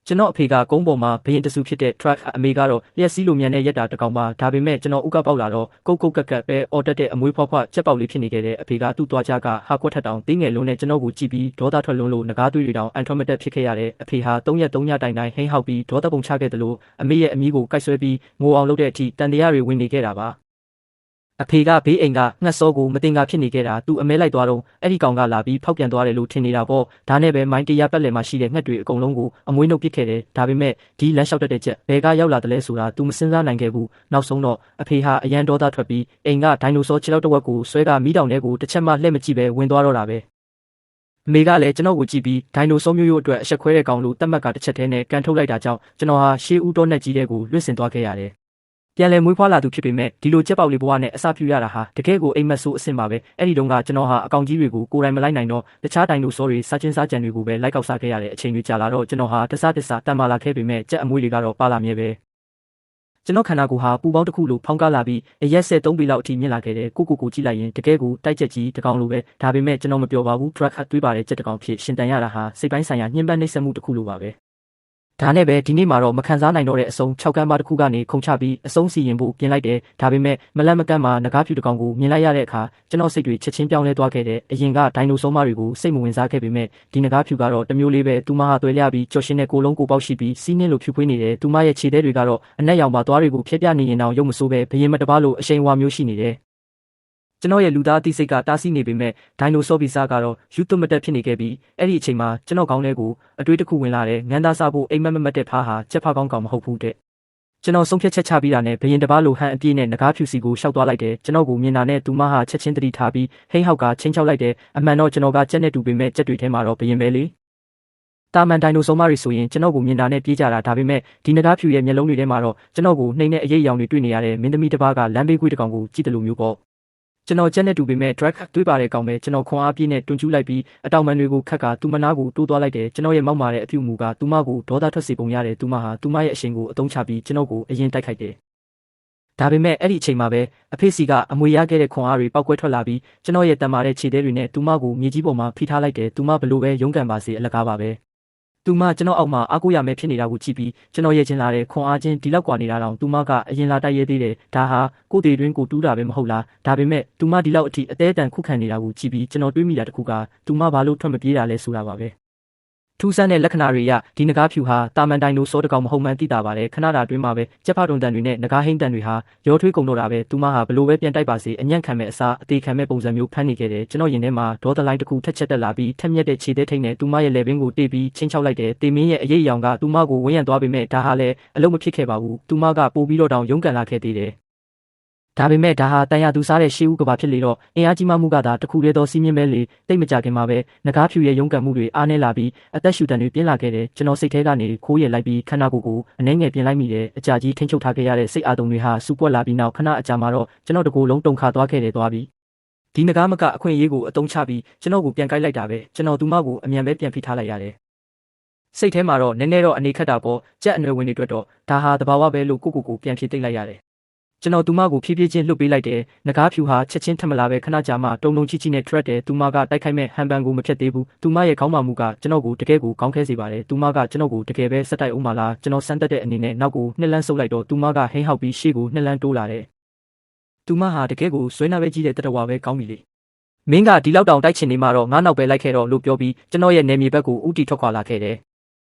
ကျွန်တော်အဖေကကုန်းပေါ်မှာဘရင်တဆူဖြစ်တဲ့ truck အမေကတော့လျက်စီးလိုမြန်တဲ့ရက်တာတကောင်ပါဒါပေမဲ့ကျွန်တော်ဥကပေါက်လာတော့ကုတ်ကုတ်ကက်ကက်ပဲအော်တက်တဲ့အမွေးဖွားဖွားချက်ပေါက်လေးဖြစ်နေခဲ့တဲ့အဖေကသူ့သွားကြကဟာကွက်ထက်တောင်တင်းငယ်လုံးနဲ့ကျွန်တော်ကိုကြည့်ပြီးဒေါသထွက်လွန်းလို့ငကားသွေးတွေတောင်အန်ထရမတက်ဖြစ်ခဲ့ရတဲ့အဖေဟာ3 ရက် 3 ညတိုင်တိုင်ဟိန်းဟောက်ပြီးဒေါသပုံချခဲ့တယ်လို့အမေရဲ့အမီးကိုကိုက်ဆွဲပြီးငိုအောင်လုပ်တဲ့အထိတန်တရားတွေဝင်နေခဲ့တာပါအဖေကဘေးအိမ်ကငှက်စောကိုမတင်ကာဖြစ်နေခဲ့တာသူအမဲလိုက်သွားတော့အဲ့ဒီကောင်ကလာပြီးဖောက်ပြန်သွားတယ်လို့ထင်နေတာပေါ့ဒါနဲ့ပဲမိုင်းတရားပတ်လည်မှာရှိတဲ့ငှက်တွေအကုန်လုံးကိုအမွေးနှုတ်ပစ်ခဲ့တယ်ဒါပေမဲ့ဒီလမ်းလျှောက်တတ်တဲ့ချက်ဘယ်ကရောက်လာတယ်လဲဆိုတာသူမစင်စားနိုင်ခဲ့ဘူးနောက်ဆုံးတော့အဖေဟာအရန်ဒေါသထွက်ပြီးအိမ်ကဒိုင်နိုဆောခြေထောက်တစ်ဝက်ကိုဆွဲကမီးတောင်ထဲကိုတစ်ချက်မှလှည့်မကြည့်ပဲဝင်သွားတော့တာပဲအမေကလည်းကျွန်တော်ကိုကြည့်ပြီးဒိုင်နိုဆောမျိုးရိုးအတွက်အဆက်ခွဲတဲ့ကောင်လို့တတ်မှတ်ကတစ်ချက်တည်းနဲ့ကန်ထုတ်လိုက်တာကြောင့်ကျွန်တော်ဟာရှေးဦးတော်နဲ့ကြီးတဲ့ကိုလွင့်စင်သွားခဲ့ရတယ်ပြန်လဲမွေးဖွားလာသူဖြစ်ပေမဲ့ဒီလိုကြက်ပေါက်လေးဘဝနဲ့အစပြုရတာဟာတကယ်ကိုအိမ်မက်ဆိုးအဆင့်ပါပဲအဲ့ဒီတုန်းကကျွန်တော်ဟာအကောင်ကြီးတွေကိုကိုယ်တိုင်မလိုက်နိုင်တော့တခြားဒိုင်နိုဆောတွေစားချင်းစားကြံတွေကိုပဲလိုက်ကောက်စားခဲ့ရတဲ့အချိန်တွေကြာလာတော့ကျွန်တော်ဟာတစားတန်မာလာခဲ့ပေမဲ့ကြက်အမွေးတွေကတော့ပါလာမြဲပဲကျွန်တော်ခန္ဓာကိုယ်ဟာပူပေါင်းတစ်ခုလိုဖောင်းကားလာပြီးအရက်ဆက်3ပေလောက်အထိမြင့်လာခဲ့တယ်ကိုကြည့်လိုက်ရင်တကယ်ကိုတိုက်ချက်ကြီးတကောင်လိုပဲဒါပေမဲ့ကျွန်တော်မပြောပါဘူး truck တွေးပါတဲ့ကြက်တကောင်ဖြစ်ရှင်တန်ရတာဟာစိတ်ပိုင်းဆိုင်ရာညှဉ်းပန်းနှိပ်စက်မှုတစ်ခုလိုပါပဲဒါနဲ့ပဲဒီနေ့မှာတော့မခံစားနိုင်တော့တဲ့အစုံ6ကမ်းပါတစ်ခုကနေခုံချပြီးအစုံစီရင်ဖို့ပြင်လိုက်တယ်ဒါပေမဲ့မလန့်မကန့်မှာငကားဖြူတကောင်ကိုမြင်လိုက်ရတဲ့အခါကျွန်တော်စိတ်တွေချက်ချင်းပြောင်းလဲသွားခဲ့တယ်အရင်ကဒိုင်နိုဆောမတွေကိုစိတ်မဝင်စားခဲ့ပေမဲ့ဒီငကားဖြူကတော့တမျိုးလေးပဲသူမဟာသွဲလျပြီးကြော်ရှင်တဲ့ကိုလုံးကိုပေါက်ရှိပြီးစီးနှင်းလိုဖြူဖွေးနေတယ်သူမရဲ့ခြေသေးတွေကတော့အနက်ရောင်ပါသွားတွေကိုဖျက်ပြနေရင်တောင်ရုပ်မဆိုးပဲဘရင်မတပါလို့အရှိန်ဝါမျိုးရှိနေတယ်ကျွန်တော်ရဲ့လူသားအသိစိတ်ကတားဆီးနေပေမဲ့ဒိုင်နိုဆောဗီဇာကတော့ယူသွမတက်ဖြစ်နေခဲ့ပြီးအဲ့ဒီအချိန်မှာကျွန်တော်ခေါင်းထဲကိုအတွေးတစ်ခုဝင်လာတယ်ငန်းသားစားဖို့အိမ်မက်မက်တဲ့ဖားဟာချက်ဖားကောင်းကောင်မဟုတ်ဘူးတဲ့ကျွန်တော်ဆုံးဖြတ်ချက်ချပြီးတာနဲ့ဘရင်တပါလိုဟန်အပြည့်နဲ့ငကားဖြူစီကိုရှောက်သွားလိုက်တယ်ကျွန်တော်ကိုမြင်တာနဲ့သူမဟာချက်ချင်းတတိထားပြီးဟိန်းဟောက်ကချင်းချောက်လိုက်တယ်အမှန်တော့ကျွန်တော်ကကြက်နဲ့တူပေမဲ့ကြက်တွေထဲမှာတော့ဘရင်ပဲလေတာမန်ဒိုင်နိုဆောမတွေဆိုရင်ကျွန်တော်ကိုမြင်တာနဲ့ပြေးကြတာဒါပေမဲ့ဒီငကားဖြူရဲ့မျက်လုံးတွေထဲမှာတော့ကျွန်တော်ကိုနှိမ့်တဲ့အရေးအယောင်တွေတွေ့နေရတဲ့မင်းသမီးတစ်ပါးကလမ်းဘေးကွေးတစ်ကောင်ကိုကြည့်တယ်လို့မျိုးပေါ့ကျွန်တော်ကြက်နဲ့တူပေမဲ့ drag တွေးပါတဲ့ကောင်ပဲကျွန်တော်ခွန်အားပြည့်နဲ့တွန်းကျူးလိုက်ပြီးအတောင်ပံတွေကိုခက်ကသူမနာကိုတိုးသွားလိုက်တယ်ကျွန်တော်ရဲ့မောက်မာတဲ့အပြုမူကသူမကိုဒေါသထွက်စေပုံရတယ်သူမဟာသူမရဲ့အရှင်ကိုအတုံးချပြီးကျွန်တော်ကိုအရင်တိုက်ခိုက်တယ်ဒါပေမဲ့အဲ့ဒီအချိန်မှာပဲအဖေစီကအမွေရခဲ့တဲ့ခွန်အားတွေပောက်ကွဲထွက်လာပြီးကျွန်တော်ရဲ့တန်မာတဲ့ခြေသေးတွေနဲ့သူမကိုမြေကြီးပေါ်မှာဖိထားလိုက်တယ်သူမဘလို့ပဲရုန်းကန်ပါစေအလကားပါပဲသူမကျွန်တော်အောက်မှာအားကိုးရမယ်ဖြစ်နေတာကိုကြည့်ပြီးကျွန်တော်ရဲ့ချင်းလာတဲ့ခွန်အားချင်းဒီလောက်ကွာနေတာတောင်သူမကအရင်လာတိုက်ရဲသေးတယ်ဒါဟာကိုယ်တည်တွင်းကိုတူးတာပဲမဟုတ်လားဒါပေမဲ့သူမဒီလောက်အထိအသေးအတန်ခုခံနေတာကိုကြည့်ပြီးကျွန်တော်တွေးမိတာတခုကသူမဘာလို့ထွက်မပြေးတာလဲဆိုတာပါပဲထူးဆန်းတဲ့လက္ခဏာတွေအရဒီငကားဖြူဟာတာမန်ဒိုင်နိုဆောတကောင်မဟုတ်မှန်းသိတာပါတယ်ခဏတာတွင်းမှာပဲကြက်ဖတုံတန်တွေနဲ့ငကားဟင်းတန်တွေဟာရောထွေးကုန်တော့တာပဲသူမဟာဘလို့ပဲပြန်တိုက်ပါစေအညံ့ခံမဲ့အစားအသေးခံမဲ့ပုံစံမျိုးဖမ်းနေခဲ့တယ်ကျွန်တော်ရင်ထဲမှာဒေါသလိုင်းတစ်ခုထက်ချက်တက်လာပြီးထက်မြက်တဲ့ခြေသေးထိန်နဲ့သူမရဲ့လက်ပင်ကိုတေးပြီးချင်းချောက်လိုက်တယ်တေမင်းရဲ့အရေးအယောင်ကသူမကိုဝန်းရံသွားပေမဲ့ဒါဟာလည်းအလုံးမဖြစ်ခဲ့ပါဘူးသူမကပို့ပြီးတော့တောင်ရုန်းကန်လာခဲ့သေးတယ်ဒါပေမဲ့ဒါဟာတန်ရသူစားတဲ့ရှေးဦးကဘာဖြစ်လေတော့အင်အားကြီးမှမှုကသာတခုတည်းသောစီးမြင်ပဲလေတိတ်မကြခင်မှာပဲငကားဖြူရဲ့ရုန်းကန်မှုတွေအားနည်းလာပြီးအသက်ရှူတန်တွေပြင်းလာခဲ့တယ်ကျွန်တော်စိတ်ထဲကနေခိုးရလိုက်ပြီးခန္ဓာကိုယ်ကိုအနှဲငယ်ပြင်လိုက်မိတယ်အကြာကြီးထိန်းချုပ်ထားခဲ့ရတဲ့စိတ်အာတုံတွေဟာစူပွက်လာပြီးနောက်ခဏအကြာမှာတော့ကျွန်တော်တကိုယ်လုံးတုန်ခါသွားခဲ့တယ်သွားပြီးဒီငကားမကအခွင့်အရေးကိုအတုံးချပြီးကျွန်တော်ကိုပြန်ကိုက်လိုက်တာပဲကျွန်တော်သူမကိုအမြန်ပဲပြန်ဖိထားလိုက်ရတယ်စိတ်ထဲမှာတော့နည်းနည်းတော့အနေခက်တာပေါ့ကြက်အနွယ်ဝင်တွေအတွက်တော့ဒါဟာတဘာဝပဲလို့ကိုပြန်ဖြေသိမ့်လိုက်ရတယ်ကျွန်တော်သူမကိုဖြည်းဖြည်းချင်းလှုပ်ပေးလိုက်တယ်ငကားဖြူဟာချက်ချင်းထမလာပဲခဏကြာမှတုံတုံချီနဲ့ track တယ်သူမကတိုက်ခိုက်မဲ့ဟန်ပန်ကိုမဖြတ်သေးဘူးသူမရဲ့ခေါင်းမာမှုကကျွန်တော်ကိုတကယ်ကိုကောင်းခဲစေပါတယ်သူမကကျွန်တော်ကိုတကယ်ပဲစက်တိုက်အောင်မလားကျွန်တော်စမ်းတက်တဲ့အနေနဲ့နောက်ကိုနှစ်လန်းဆုပ်လိုက်တော့သူမကဟိန်းဟောက်ပြီးရှေ့ကိုနှစ်လန်းတိုးလာတယ်သူမဟာတကယ်ကိုဆွဲနာပဲကြီးတဲ့တတဝါပဲကောင်းပြီလေမင်းကဒီလောက်တောင်တိုက်ချင်နေမှတော့ငါနောက်ပဲလိုက်ခဲ့တော့လို့ပြောပြီးကျွန်တော်ရဲ့နေမြေဘက်ကိုဥတီထွက်ခွာလာခဲ့တယ်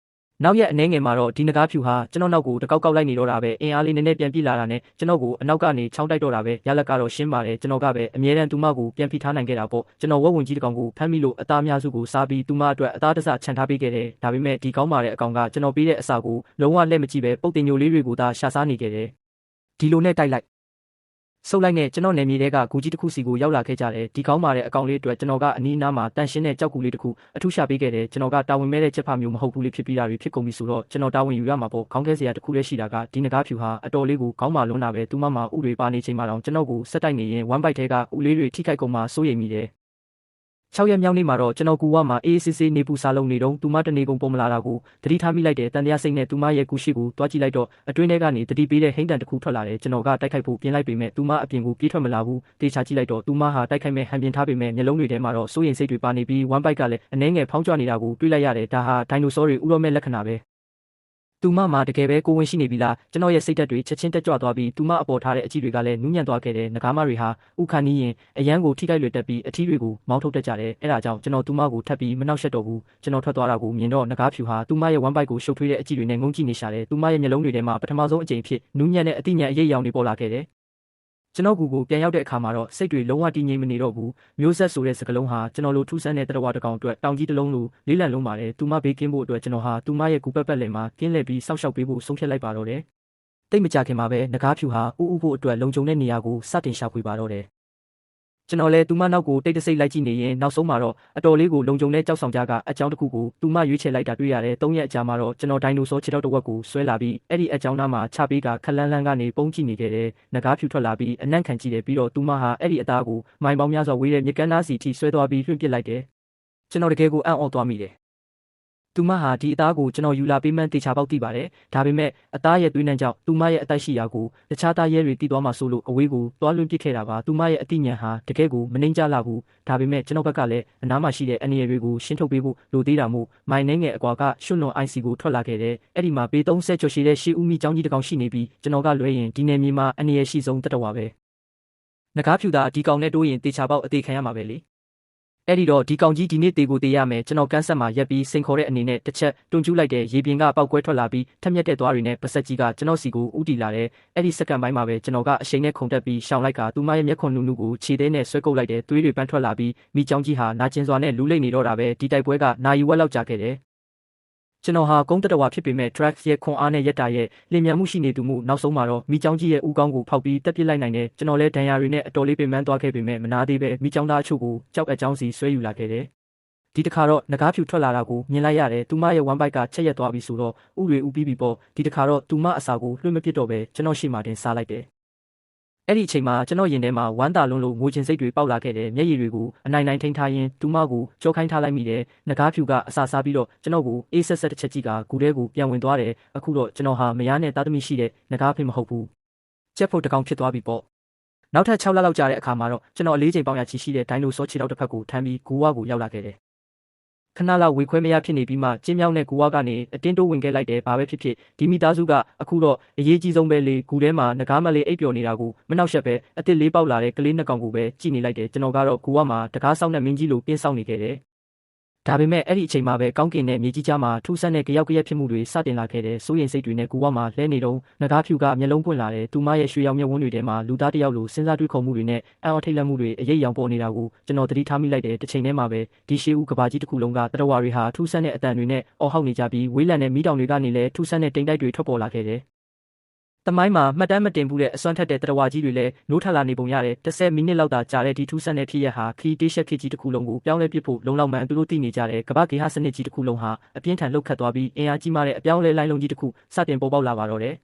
နောက်ရက်အနေငယ်မှာတော့ဒီငကားဖြူဟာကျွန်တော်နောက်ကိုတကောက်ကောက်လိုက်နေတော့တာပဲအင်အားလေးနည်းနည်းပြန်ပြေးလာတာနဲ့ကျွန်တော်ကိုအနောက်ကနေချောင်းတိုက်တော့တာပဲရလက်ကတော့ရှင်းပါတယ်ကျွန်တော်ကပဲအမြဲတမ်းသူမကိုပြန်ဖိထားနိုင်ခဲ့တာပေါ့ကျွန်တော်ဝက်ဝင်ကြီးတကောင်ကိုဖမ်းမိလို့အသားအများစုကိုစားပြီးသူမအတွက်အသားတစခြံထားပေးခဲ့တယ်ဒါပေမဲ့ဒီကောင်းပါတဲ့အကောင်ကကျွန်တော်ပေးတဲ့အစာကိုလုံးဝလက်မကြည့်ပဲပုတ်တင်ညိုလေးတွေကိုသာရှာစားနေခဲ့တယ်ဒီလိုနဲ့တိုက်လိုက်ဆုပ်လိုက်နဲ့ကျွန်တော်နယ်မြေတဲကဂူကြီးတစ်ခုစီကိုရောက်လာခဲ့ကြတယ်ဒီကောင်းပါတဲ့အကောင်လေးအတွက်ကျွန်တော်ကအနီးအနားမှာတန်ရှင်းတဲ့ကြောက်ကူလေးတစ်ခုအထူးရှာပေးခဲ့တယ်ကျွန်တော်ကတာဝန်မဲ့တဲ့ချက်ဖမျိုးမဟုတ်ဘူးလေဖြစ်ပြီးတာတွေဖြစ်ကုန်ပြီဆိုတော့ကျွန်တော်တာဝန်ယူရမှာပေါ့ခေါင်းခဲစရာတစ်ခုလည်းရှိတာကဒီငကားဖြူဟာအတော်လေးကိုခေါင်းမာလွန်းတာပဲသူမမှာဥတွေပါနေချိန်မှာတော့ကျွန်တော်ကိုဆက်တိုက်နေရင်1 byte ထဲကဥလေးတွေထိခိုက်ကုန်မှစိုးရိမ်မိတယ်6ရက်မြောက်နေ့မှာတော့ကျွန်တော်ကူဝမှာအေးစစ်စစ်နေပူစားလုံးနေတော့သူမတနေကုန်ပုံမလာတာကိုတတိထားမိလိုက်တယ်တန်တရားစိတ်နဲ့သူမရဲ့ကူရှိကိုတွားကြည့်လိုက်တော့အတွင်းထဲကနေတတိပေးတဲ့ဟိန်းတန်တစ်ခုထွက်လာတယ်ကျွန်တော်ကတိုက်ခိုက်ဖို့ပြင်လိုက်ပေမဲ့သူမအပြင်ကိုပြေးထွက်မလာဘူးတေချာကြည့်လိုက်တော့သူမဟာတိုက်ခိုက်မဲ့ဟန်ပြင်ထားပေမဲ့မျက်လုံးတွေထဲမှာတော့စိုးရိမ်စိတ်တွေပါနေပြီး1 byte ကလည်းအနှဲငယ်ဖောင်းကြွနေတာကိုတွေးလိုက်ရတယ်ဒါဟာဒိုင်နိုဆောတွေဥရောမဲ့လက္ခဏာပဲ သူမမှာတကယ်ပဲကိုဝင်ရှိနေပြီလားကျွန်တော်ရဲ့စိတ်ဓာတ်တွေချက်ချင်းတက်ကြွသွားပြီးသူမအပေါ်ထားတဲ့အကြည့်တွေကလည်းနူးညံ့သွားခဲ့တယ်ငကားမတွေဟာဥခါနီးရင်အရန်ကိုထိခိုက်လွယ်တက်ပြီးအထီးတွေကိုမောင်းထုတ်တတ်ကြတယ်အဲ့ဒါကြောင့်ကျွန်တော်သူမကိုထပ်ပြီးမနှောက်ယှက်တော့ဘူးကျွန်တော်ထွက်သွားတာကိုမြင်တော့ငကားဖြူဟာသူမရဲ့ဝမ်းပိုက်ကိုရှုပ်ထွေးတဲ့အကြည့်တွေနဲ့ငုံကြည့်နေရှာတယ်သူမရဲ့မျက်လုံးတွေထဲမှာပထမဆုံးအကြိမ်ဖြစ်နူးညံ့တဲ့အတိညာအရေးရောင်တွေပေါ်လာခဲ့တယ်ကျွန်တော်ကိုပြန်ရောက်တဲ့အခါမှာတော့စိတ်တွေလုံးဝတည်ငြိမ်မနေတော့ဘူးမျိုးဆက်ဆိုတဲ့စကားလုံးဟာကျွန်တော်လိုထူးဆန်းတဲ့တရဝတစ်ကောင်အတွက်တောင်ကြီးတစ်လုံးလိုလေးလံလုံးပါတယ်သူမဘေးကင်းဖို့အတွက်ကျွန်တော်ဟာသူမရဲ့ကူပတ်ပတ်လည်မှာကင်းလှည့်ပြီးစောင့်ရှောက်ပေးဖို့ဆုံးဖြတ်လိုက်ပါတော့တယ်တိတ်မကြခင်မှာပဲငကားဖြူဟာဥဥဖို့အတွက်လုံခြုံတဲ့နေရာကိုစတင်ရှာဖွေပါတော့တယ်ကျွန်တော်လည်းသူမနောက်ကိုတိတ်တဆိတ်လိုက်ကြည့်နေရင်နောက်ဆုံးမှာတော့အတော်လေးကိုလုံခြုံတဲ့ကြောက်ဆောင်ကြကအကြောင်းတစ်ခုကိုသူမရွေးချယ်လိုက်တာတွေ့ရတယ်၃ရက်အကြာမှာတော့ကျွန်တော်ဒိုင်နိုဆောခြေထောက်တစ်ဝက်ကိုဆွဲလာပြီးအဲ့ဒီအကြောင်းသားမှာချပေးကခက်လန်းလန်းကနေပုံကြည့်နေခဲ့တယ်ငကားဖြူထွက်လာပြီးအနံ့ခံကြည့်တယ်ပြီးတော့သူမဟာအဲ့ဒီအသားကိုမိုင်ပေါင်းများစွာဝေးတဲ့မြကန်းသားစီထိဆွဲသွားပြီးလွှင့်ပစ်လိုက်တယ်ကျွန်တော်တကယ်ကိုအံ့ဩသွားမိတယ်သူမဟာဒီအသားကိုကျွန်တော်ယူလာပေးမှန်းတေချာပေါက်သိပါတယ်ဒါပေမဲ့အသားရဲ့သွေးနှံကြောင့်သူမရဲ့အသက်ရှိရာကိုတခြားသားရဲတွေတီးသွားမှဆိုလို့အဝေးကိုတွားလွှင့်ပစ်ခဲ့တာပါသူမရဲ့အတိညာဟာတကယ်ကိုမနှိမ့်ကြလာဘူးဒါပေမဲ့ကျွန်တော်ဘက်ကလည်းအနားမှာရှိတဲ့အန်ရတွေကိုရှင်းထုတ်ပေးဖို့လိုသေးတာမို့မိုင်နှင်းငယ်အကွာကရွှွလွန် IC ကိုထွက်လာခဲ့တယ်အဲ့ဒီမှာပေ30ကျော်ရှိတဲ့ရှေးဦးမီကျောင်းကြီးတစ်ကောင်ရှိနေပြီးကျွန်တော်ကလွဲရင်ဒီနယ်မြေမှာအန်ရရှိဆုံးတတော်ပါပဲငကားဖြူတာဒီကောင်နဲ့တိုးရင်တေချာပေါက်အသေးခံရမှာပဲလေအဲ့ဒီတော့ဒီကောင်ကြီးဒီနေ့တေကိုတေရမယ်ကျွန်တော်ကန်းဆက်မှာရက်ပြီးစိန်ခေါ်တဲ့အနေနဲ့တစ်ချက်တွန်းကျူးလိုက်တဲ့ရေပြင်ကပောက်ကွဲထွက်လာပြီးထက်မြက်တဲ့သွားတွေနဲ့ပစက်ကြီးကကျွန်တော်စီကိုဥတီလာတဲ့အဲ့ဒီစက္ကန့်ပိုင်းမှာပဲကျွန်တော်ကအရှိန်နဲ့ခုန်တက်ပြီးရှောင်လိုက်ကသူမရဲ့မျက်ခွန်နုနုကိုခြေသေးနဲ့ဆွဲကုပ်လိုက်တဲ့သွေးတွေပန်းထွက်လာပြီးမိချောင်းကြီးဟာနာကျင်စွာနဲ့လူးလိမ့်နေတော့တာပဲဒီတိုက်ပွဲကနာယူဝက်လောက်ကြာခဲ့တယ်ကျွန်တော်ဟာကုန်းတတဝါဖြစ်ပေမဲ့ track ရဲ့ခွန်အားနဲ့ရက်တာရဲ့လင်မြန်မှုရှိနေသူမှုနောက်ဆုံးမှာတော့မိချောင်းကြီးရဲ့ဦးကောင်းကိုဖောက်ပြီးတက်ပစ်လိုက်နိုင်တယ်ကျွန်တော်လည်းဒဏ်ရာတွေနဲ့အတော်လေးပင်ပန်းသွားခဲ့ပေမဲ့မနာသေးပဲမိချောင်းသားအချို့ကိုကြောက်အကြောင်းစီဆွဲယူလာခဲ့တယ်ဒီတစ်ခါတော့ငကားဖြူထွက်လာတာကိုမြင်လိုက်ရတယ်သူမရဲ့ဝမ်းပိုက်ကချက်ရက်သွားပြီဆိုတော့ဥတွေဥပြီးပြီပေါ့ဒီတစ်ခါတော့သူမအစာကိုလွှင့်မပစ်တော့ပဲကျွန်တော်ရှေ့မှာတင်စားလိုက်တယ်အဲ့ဒီအချိန်မှာကျွန်တော်ရင်ထဲမှာဝမ်းသာလွန်းလို့ငိုချင်စိတ်တွေပေါက်လာခဲ့တယ်မျက်ရည်တွေကိုအနိုင်နိုင်ထိန်းထားရင်းသူမကိုကြောခိုင်းထားလိုက်မိတယ်ငကားဖြူကအစာစားပြီးတော့ကျွန်တော်ကိုအေးဆက်ဆက်တစ်ချက်ကြီးကဂူထဲကိုပြန်ဝင်သွားတယ်အခုတော့ကျွန်တော်ဟာမယားနဲ့သားသမီးရှိတဲ့ငကားဖေမဟုတ်ဘူးချက်ဖို့တကောင်ဖြစ်သွားပြီပေါ့နောက်ထပ်6လလောက်ကြာတဲ့အခါမှာတော့ကျွန်တော်အလေးချိန်ပေါင်းရချီရှိတဲ့ဒိုင်နိုဆောခြေထောက်တစ်ဖက်ကိုထမ်းပြီးဂူဝကိုရောက်လာခဲ့တယ်ခဏလောက်ဝေခွဲမရဖြစ်နေပြီးမှကျင်းမြောင်းတဲ့ဂူဝကနေအတင်းတိုးဝင်ခဲ့လိုက်တယ်ဘာပဲဖြစ်ဖြစ်ဒီမိသားစုကအခုတော့အရေးကြီးဆုံးပဲလေဂူထဲမှာငကားမလေးအိပ်ပျော်နေတာကိုမနှောက်ယှက်ပဲအစ်စ်လေးပေါက်လာတဲ့ကလေးနှစ်ကောင်ကိုပဲကြည့်နေလိုက်တယ်ကျွန်တော်ကတော့ဂူဝမှာတကားဆောက်တဲ့မင်းကြီးလိုပြင်းဆောက်နေခဲ့တယ်ဒါပေမဲ့အဲ့ဒီအချိန်မှာပဲကောင်းကင်နဲ့မြေကြီးကြားမှာထူးဆန်းတဲ့ကြောက်ရက်ဖြစ်မှုတွေစတင်လာခဲ့တဲ့စိုးရိမ်စိတ်တွေနဲ့ဂူဝမှာလဲနေတော့ငကားဖြူကမျက်လုံးပွင့်လာတယ်သူမရဲ့ရွှေရောင်မျက်ဝန်းတွေထဲမှာလူသားတစ်ယောက်လိုစဉ်းစားတွေးခေါ်မှုတွေနဲ့အံ့ဩထိတ်လန့်မှုတွေအရေးရောင်ပေါ်နေတာကိုကျွန်တော်သတိထားမိလိုက်တဲ့တစ်ချိန်တည်းမှာပဲဒီရှေးဦးကဘာကြီးတစ်ခုလုံးကတရဝါတွေဟာထူးဆန်းတဲ့အတန်တွေနဲ့အော်ဟောက်နေကြပြီးဝေးလံတဲ့မီးတောင်တွေကနေလည်းထူးဆန်းတဲ့တိမ်တိုက်တွေထွက်ပေါ်လာခဲ့တယ်တမိုင်းမှာမှတ်တမ်းမတင်ဘူးတဲ့အစွမ်းထက်တဲ့တရဝါကြီးတွေလည်းနိုးထလာနေပုံရတယ်10မိနစ်လောက်သာကြာတဲ့ဒီထူးဆန်းတဲ့ဖြစ်ရပ်ဟာခီးတေးရှက်ခေကြီးတစ်ခုလုံးကိုပြောင်းလဲပစ်ဖို့လုံလောက်မှန်သူတို့သိနေကြတဲ့ကမ္ဘာ့ဂေဟစနစ်ကြီးတစ်ခုလုံးဟာအပြင်းထန်လှုပ်ခတ်သွားပြီးအင်အားကြီးမားတဲ့အပြောင်းလဲလိုင်းလုံးကြီးတစ်ခုစတင်ပေါ်ပေါက်လာပါတော့တယ်